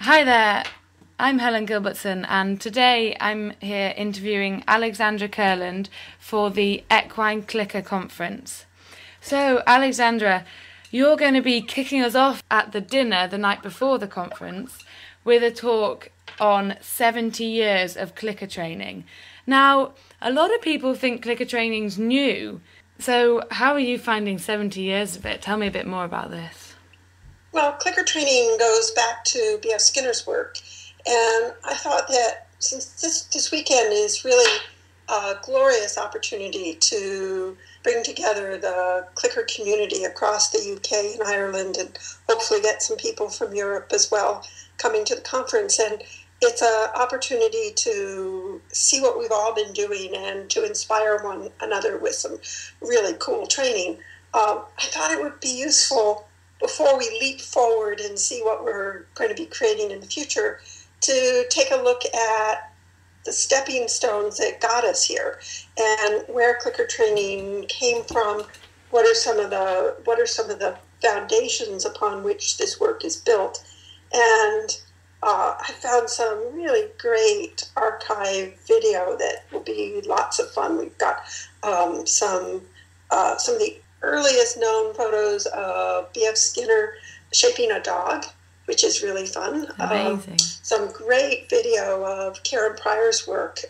Hi there, I'm Helen Gilbertson, and today I'm here interviewing Alexandra Kurland for the Equine Clicker Conference. So, Alexandra, you're going to be kicking us off at the dinner the night before the conference with a talk on 70 years of clicker training. Now, a lot of people think clicker training's new, so how are you finding 70 years of it? Tell me a bit more about this. Well, clicker training goes back to B.F. Skinner's work, and I thought that since this weekend is really a glorious opportunity to bring together the clicker community across the UK and Ireland, and hopefully get some people from Europe as well coming to the conference. And it's an opportunity to see what we've all been doing and to inspire one another with some really cool training. I thought it would be useful, before we leap forward and see what we're going to be creating in the future, to take a look at the stepping stones that got us here and where clicker training came from. What are some of the foundations upon which this work is built? And I found some really great archive video that will be lots of fun. We've got some of the earliest known photos of B.F. Skinner shaping a dog, which is really fun. Amazing. Some great video of Karen Pryor's work,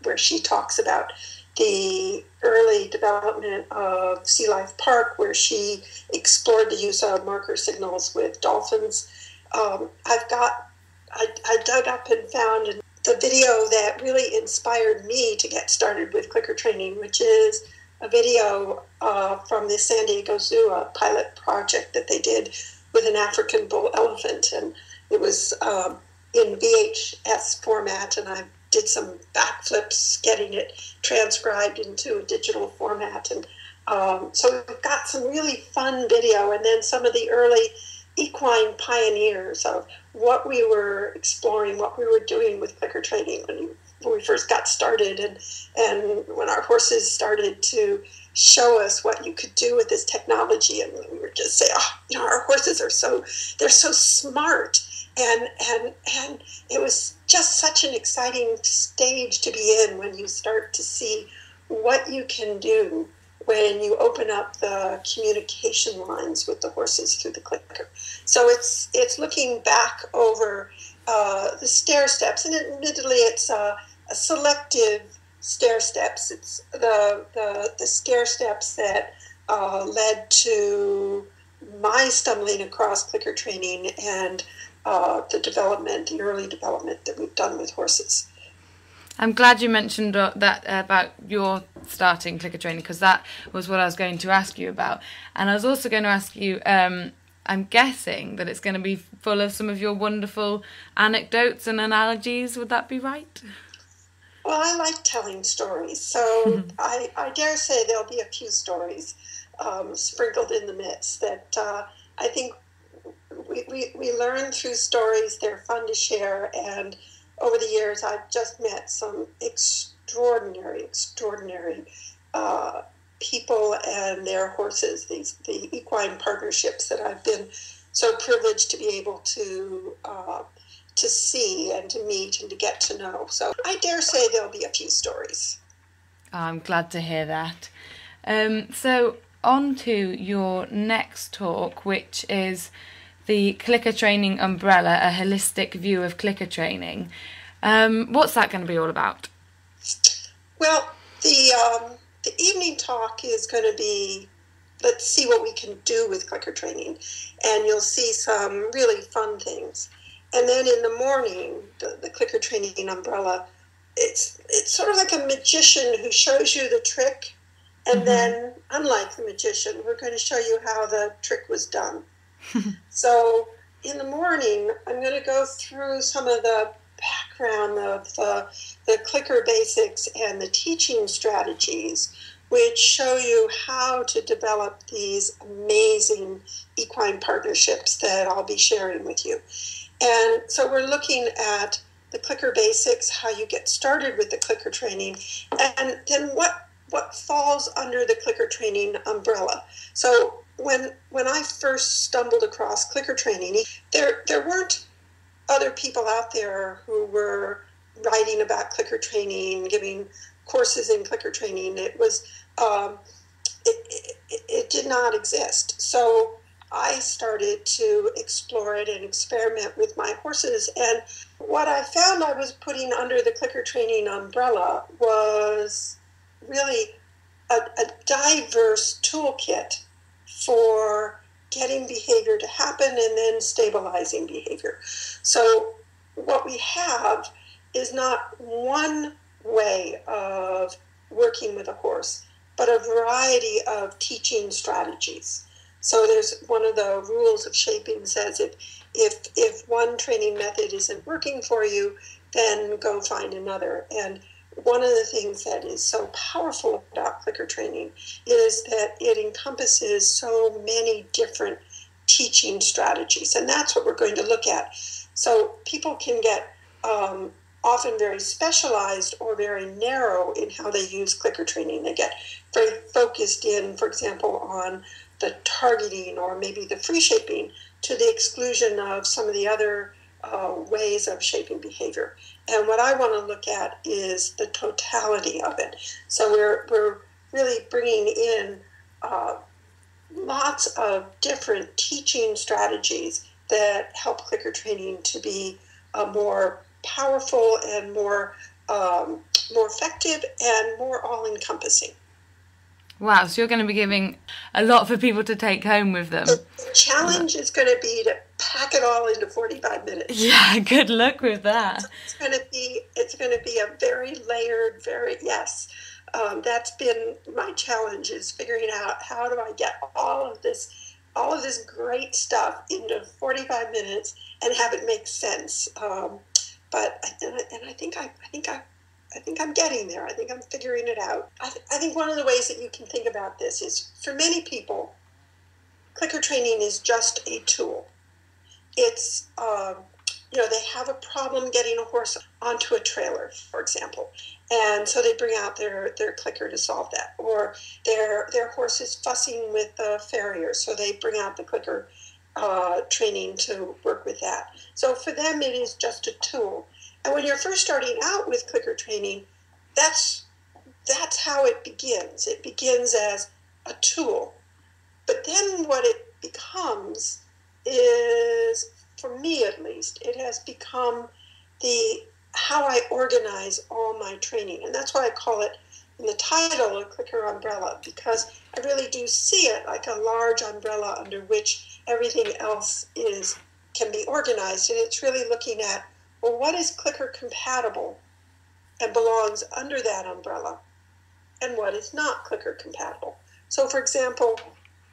where she talks about the early development of Sea Life Park, where she explored the use of marker signals with dolphins. I dug up and found the video that really inspired me to get started with clicker training, which is a video from the San Diego Zoo, a pilot project that they did with an African bull elephant. And it was in VHS format, and I did some backflips getting it transcribed into a digital format. And so we've got some really fun video, and then some of the early equine pioneers of what we were exploring, what we were doing with clicker training when we first got started, and when our horses started to show us what you could do with this technology. And we were just saying, our horses they're so smart. And it was just such an exciting stage to be in when you start to see what you can do when you open up the communication lines with the horses through the clicker. So it's looking back over the stair steps, and admittedly it's a selective stair steps. It's the stair steps that led to my stumbling across clicker training and the early development that we've done with horses. I'm glad you mentioned that about your starting clicker training, because that was what I was going to ask you about. And I was also going to ask you, I'm guessing that it's going to be full of some of your wonderful anecdotes and analogies. Would that be right? Well, I like telling stories, so I dare say there'll be a few stories sprinkled in the midst that I think we learn through stories. They're fun to share, and over the years I've just met some extraordinary people and their horses, the equine partnerships that I've been so privileged to be able to see and to meet and to get to know. So I dare say there'll be a few stories. I'm glad to hear that. So on to your next talk, which is the Clicker Training Umbrella, a holistic view of clicker training. What's that going to be all about? Well, the evening talk is going to be, let's see what we can do with clicker training, and you'll see some really fun things. And then in the morning, the clicker training umbrella, it's sort of like a magician who shows you the trick, and then, unlike the magician, we're going to show you how the trick was done. So in the morning, I'm going to go through some of the background of the clicker basics and the teaching strategies, which show you how to develop these amazing equine partnerships that I'll be sharing with you. And so we're looking at the clicker basics, how you get started with the clicker training, and then what falls under the clicker training umbrella. So when I first stumbled across clicker training, there weren't other other people out there who were writing about clicker training, giving courses in clicker training. It did not exist. So I started to explore it and experiment with my horses. And what I found I was putting under the clicker training umbrella was really a diverse toolkit for getting behavior to happen and then stabilizing behavior. So what we have is not one way of working with a horse, but a variety of teaching strategies. So there's one of the rules of shaping says if one training method isn't working for you, then go find another. And one of the things that is so powerful about clicker training is that it encompasses so many different teaching strategies. And that's what we're going to look at. So people can get often very specialized or very narrow in how they use clicker training. They get very focused in, for example, on the targeting or maybe the free shaping to the exclusion of some of the other ways of shaping behavior. And what I want to look at is the totality of it. So we're really bringing in lots of different teaching strategies that help clicker training to be more powerful and more effective and more all-encompassing. Wow, so you're going to be giving a lot for people to take home with them. The challenge is going to be to pack it all into 45 minutes. Yeah, good luck with that. So it's going to be a very layered, that's been my challenge, is figuring out how do I get all of this great stuff into 45 minutes and have it make sense. But I think I'm getting there. I think I'm figuring it out. I think one of the ways that you can think about this is, for many people, clicker training is just a tool. It's, they have a problem getting a horse onto a trailer, for example, and so they bring out their clicker to solve that. Or their horse is fussing with the farrier, so they bring out the clicker training to work with that. So for them, it is just a tool. And when you're first starting out with clicker training, that's how it begins. It begins as a tool. But then what it becomes is, for me at least, it has become how I organize all my training. And that's why I call it, in the title, a clicker umbrella, because I really do see it like a large umbrella under which everything else can be organized. And it's really looking at, well, what is clicker compatible and belongs under that umbrella, and what is not clicker compatible? So, for example,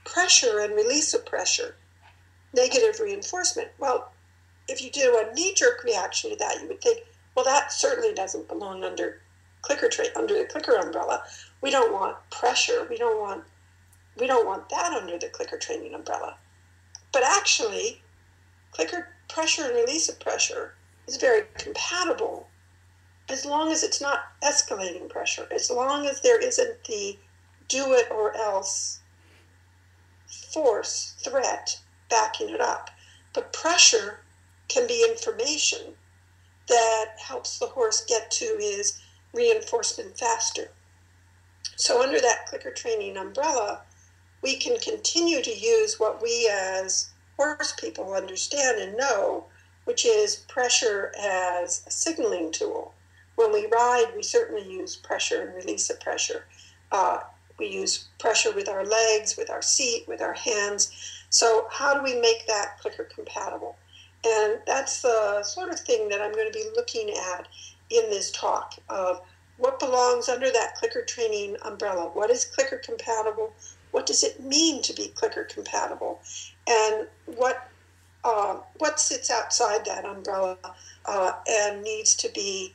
pressure and release of pressure, negative reinforcement. Well, if you do a knee-jerk reaction to that, you would think, well, that certainly doesn't belong under under the clicker umbrella. We don't want pressure. We don't want that under the clicker training umbrella. But actually, clicker pressure and release of pressure is very compatible as long as it's not escalating pressure, as long as there isn't the do it or else force, threat backing it up. But pressure can be information that helps the horse get to his reinforcement faster. So under that clicker training umbrella, we can continue to use what we as horse people understand and know, which is pressure as a signaling tool. When we ride, we certainly use pressure and release of pressure. We use pressure with our legs, with our seat, with our hands. So how do we make that clicker compatible? And that's the sort of thing that I'm going to be looking at in this talk of what belongs under that clicker training umbrella. What is clicker compatible? What does it mean to be clicker compatible? And what sits outside that umbrella and needs to be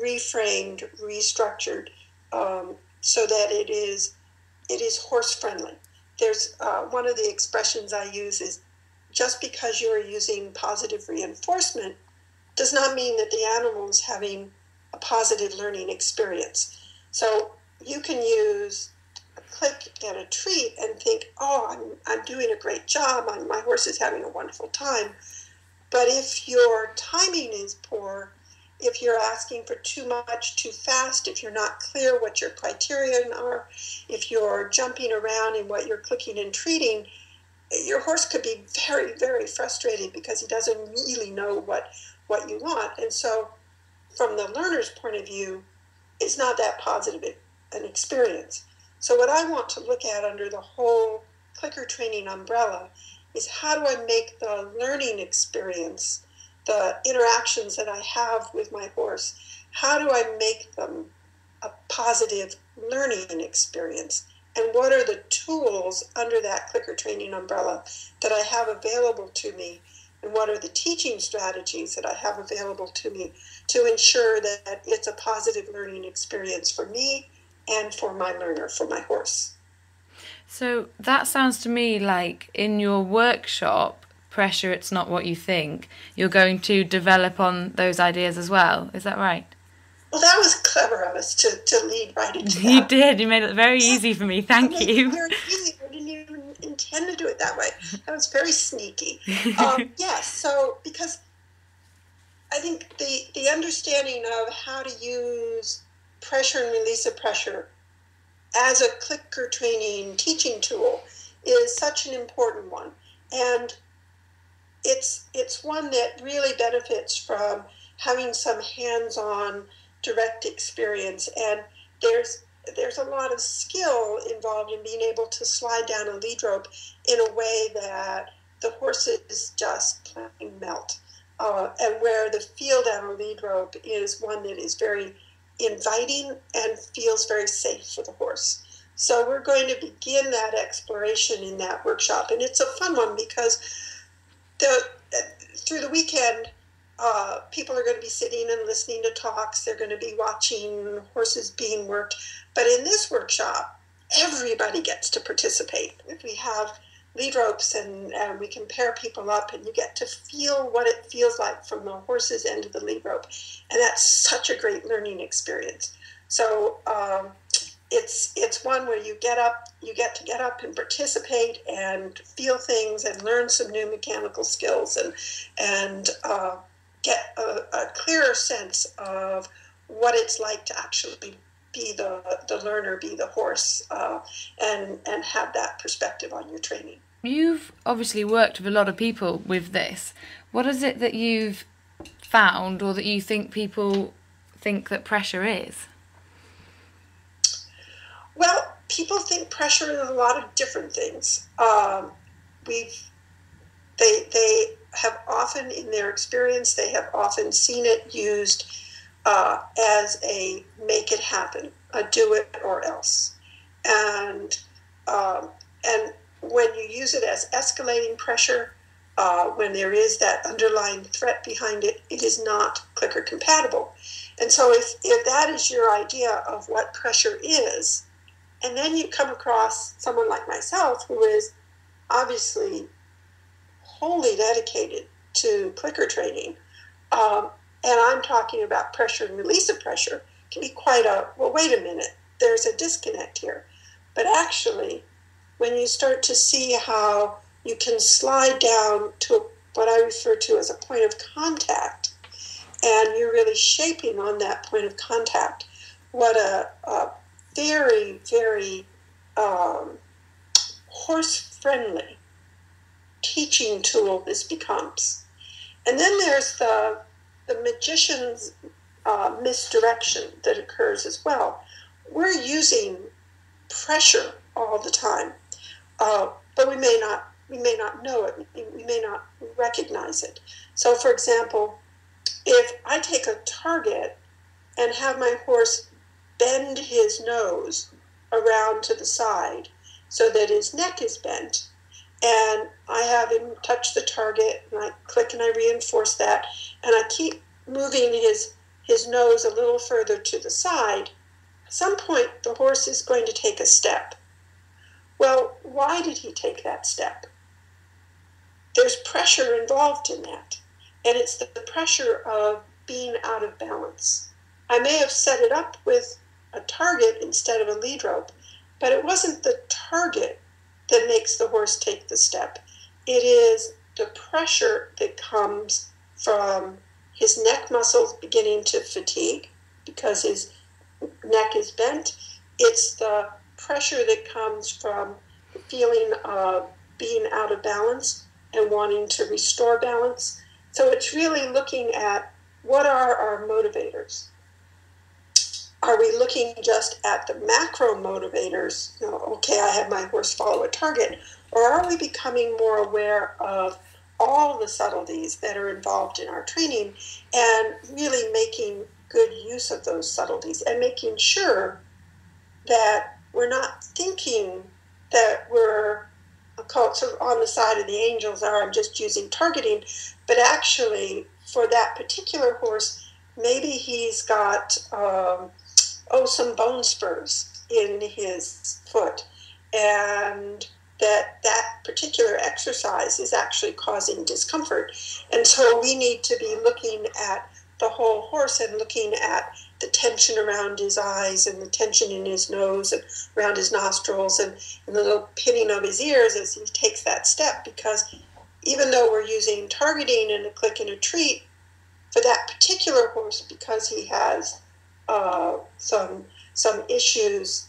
reframed, restructured, so that it is horse friendly. There's one of the expressions I use is, just because you're using positive reinforcement does not mean that the animal is having a positive learning experience. So you can use a click and a treat and think, oh, I'm doing a great job, my horse is having a wonderful time. But if your timing is poor, if you're asking for too much too fast, if you're not clear what your criterion are, if you're jumping around in what you're clicking and treating, your horse could be very, very frustrated because he doesn't really know what you want. And so from the learner's point of view, it's not that positive an experience. So what I want to look at under the whole clicker training umbrella is how do I make the learning experience, the interactions that I have with my horse, how do I make them a positive learning experience? And what are the tools under that clicker training umbrella that I have available to me? And what are the teaching strategies that I have available to me to ensure that it's a positive learning experience for me and for my learner, for my horse? So that sounds to me like in your workshop, Pressure It's Not What You Think, you're going to develop on those ideas as well. Is that right? Well, that was clever of us to lead right into that. You did. You made it very easy for me. Thank you. Very easy. I didn't even intend to do it that way. That was very sneaky. Yes, so because I think the understanding of how to use pressure and release of pressure as a clicker training teaching tool is such an important one. And it's one that really benefits from having some hands-on direct experience, and there's a lot of skill involved in being able to slide down a lead rope in a way that the horses just plain melt, and where the feel down a lead rope is one that is very inviting and feels very safe for the horse. So we're going to begin that exploration in that workshop, and it's a fun one because through the weekend, people are going to be sitting and listening to talks. They're going to be watching horses being worked. But in this workshop, everybody gets to participate. We have lead ropes and we can pair people up, and you get to feel what it feels like from the horse's end of the lead rope. And that's such a great learning experience. So it's one where you get to get up and participate and feel things and learn some new mechanical skills and get a clearer sense of what it's like to actually be the learner, be the horse, and have that perspective on your training. You've obviously worked with a lot of people with this. What is it that you've found, or that you think people think that pressure is? Well, people think pressure is a lot of different things. They have often, in their experience, they have often seen it used as a make it happen, a do it or else. And when you use it as escalating pressure, when there is that underlying threat behind it, it is not clicker compatible. And so if that is your idea of what pressure is, and then you come across someone like myself who is obviously wholly dedicated to clicker training, and I'm talking about pressure and release of pressure, can be quite well, wait a minute, there's a disconnect here. But actually, when you start to see how you can slide down to what I refer to as a point of contact, and you're really shaping on that point of contact, what a very, very horse-friendly teaching tool this becomes. And then there's the magician's misdirection that occurs as well. We're using pressure all the time, but we may not know it. We may not recognize it. So, for example, if I take a target and have my horse bend his nose around to the side so that his neck is bent, and I have him touch the target, and I click and I reinforce that, and I keep moving his nose a little further to the side, at some point the horse is going to take a step. Well, why did he take that step? There's pressure involved in that, and it's the pressure of being out of balance. I may have set it up with a target instead of a lead rope, but it wasn't the target that makes the horse take the step. It is the pressure that comes from his neck muscles beginning to fatigue because his neck is bent. It's the pressure that comes from the feeling of being out of balance and wanting to restore balance. So it's really looking at what are our motivators. Are we looking just at the macro motivators, okay, I have my horse follow a target, or are we becoming more aware of all the subtleties that are involved in our training and really making good use of those subtleties and making sure that we're not thinking that we're, I'll call it sort of on the side of the angels, or I'm just using targeting, but actually for that particular horse, maybe he's got some bone spurs in his foot, and that particular exercise is actually causing discomfort. And so we need to be looking at the whole horse and looking at the tension around his eyes and the tension in his nose and around his nostrils and the little pinning of his ears as he takes that step, because even though we're using targeting and a click and a treat for that particular horse, because he has some issues,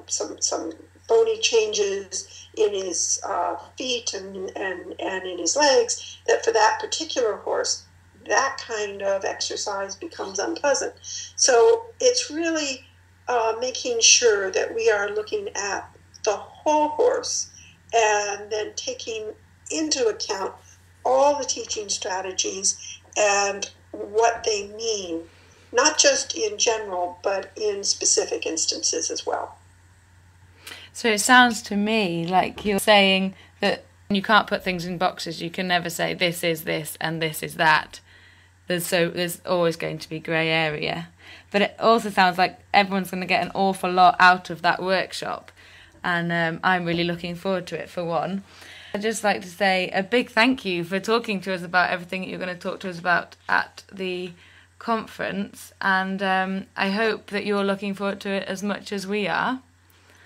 some bony changes in his feet and in his legs, that for that particular horse, that kind of exercise becomes unpleasant. So it's really making sure that we are looking at the whole horse and then taking into account all the teaching strategies and what they mean, not just in general, but in specific instances as well. So it sounds to me like you're saying that you can't put things in boxes. You can never say this is this and this is that. There's always going to be grey area. But it also sounds like everyone's going to get an awful lot out of that workshop. And I'm really looking forward to it, for one. I'd just like to say a big thank you for talking to us about everything that you're going to talk to us about at the conference. And I hope that you're looking forward to it as much as we are.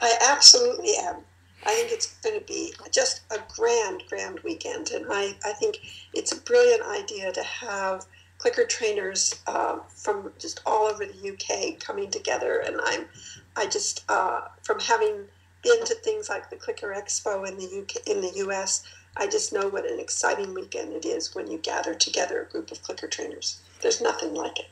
I absolutely am. I think it's going to be just a grand weekend. And I think it's a brilliant idea to have clicker trainers from just all over the UK coming together. And I just from having been to things like the Clicker Expo in the US, I just know what an exciting weekend it is when you gather together a group of clicker trainers. There's nothing like it.